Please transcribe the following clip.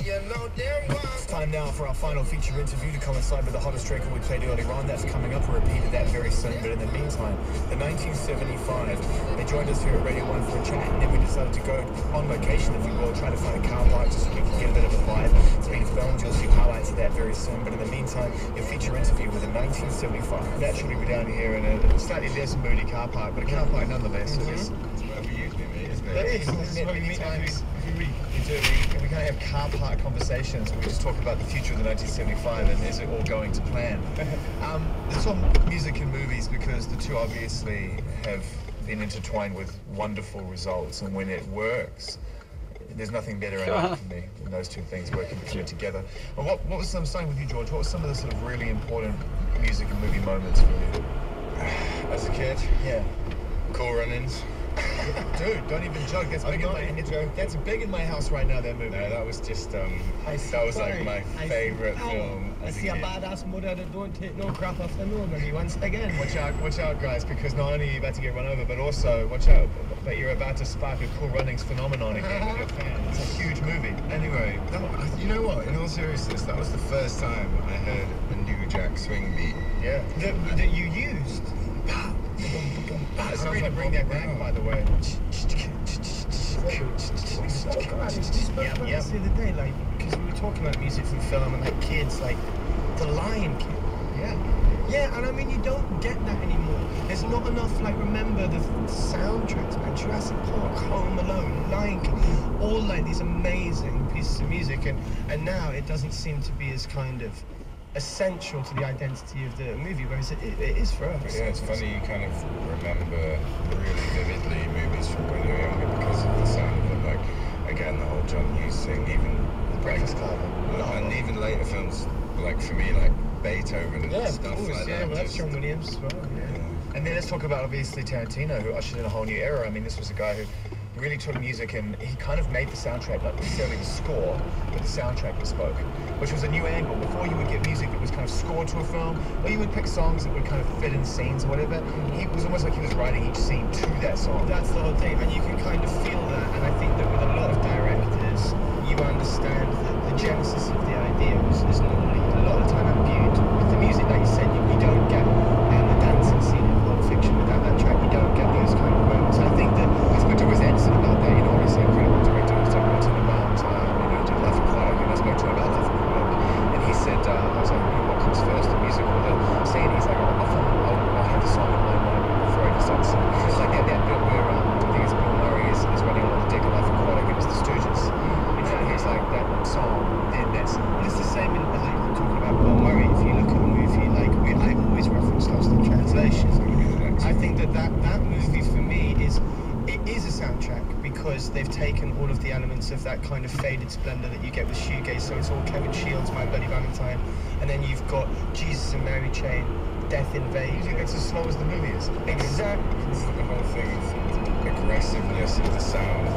It's time now for our final feature interview to coincide with the hottest record we played earlier on. That's coming up. We'll repeat that very soon. But in the meantime, the 1975, they joined us here at Radio 1 for a chat, and then we decided to go on location, if you will, try to find a car park just so we can get a bit of a vibe. It's been filmed. You'll see highlights of that very soon. But in the meantime, your feature interview with a 1975. Naturally, we're down here in a slightly less moody car park, but a car park nonetheless. So it's where we usually meet, isn't it? This is where we meet every week. We kind of have car park conversations where we just talk about the future of the 1975 and is it all going to plan. It's on music and movies because the two obviously have been intertwined with wonderful results, and when it works, there's nothing better for me than those two things working together. Well, what was starting with you, George? What were some of the sort of really important music and movie moments for you? As a kid? Yeah. Cool Runnings. Dude, don't even joke. That's big in my house right now, that movie. No, that was just, that was like my favourite film. I see a badass mother that don't take no crap off the nobody once again. Watch out, guys, because not only are you about to get run over, but also, watch out, but you're about to spark a Cool Runnings phenomenon again with your fan. It's a huge movie. Anyway, you know what? In all seriousness, that was the first time I heard a New Jack Swing beat. Yeah. That you used. It's great to bring that back, by the way. We spoke about this the other day, like, because we were talking about music from film and like kids, like The Lion King. Yeah, and I mean, you don't get that anymore. There's not enough, like, remember the soundtracks, man. Jurassic Park, Home Alone, Lion King, all like these amazing pieces of music, and now it doesn't seem to be as kind of essential to the identity of the movie, whereas it is for us. Yeah, it's funny you kind of remember really vividly movies from when you were younger because of the sound of it. Like, again, the whole John Hughes thing, even Breakfast Club. And even later films, like for me, like Beethoven and stuff like that. Yeah, well, that's John Williams as well. Yeah. And then let's talk about, obviously, Tarantino, who ushered in a whole new era. I mean, this was a guy who really took music and he kind of made the soundtrack, not necessarily the score, but the soundtrack bespoke, which was a new angle. Before you would get music that was kind of scored to a film, or you would pick songs that would kind of fit in scenes or whatever. It was almost like he was writing each scene to that song. That's the whole thing, and you can kind of feel that, and I think that with a lot of directors, you understand that the genesis of the idea is normally a lot of the time imbued with the music. Like you said, you don't get the dancing scene in Pulp Fiction without that track. You don't get those kind of moments. I think that I spoke to Wes Anderson about that. You know, he's an incredible director who's talking about did Life Aquatic, and I spoke to him about Life Aquatic, and he said, I was like, what comes first, the music or the scene? He's like, often I'll have the song in my mind before I just start to sing. It's like that bit where I think it's Bill Murray is running on the deck of Life Aquatic and it's the Stooges. He's like, that song, then that's... It's the same in, like, talking about Bill Murray. If you look at a movie, like, I always reference Lost in Translation. I think that movie, for me, is a soundtrack because they've taken all of the elements of that kind of faded splendor that you get with shoegaze. So it's all Kevin Shields, My Bloody Valentine, and then you've got Jesus and Mary Chain, Death Invade. Music that's as slow as the movie is. Exactly. The whole thing of aggressiveness of the sound.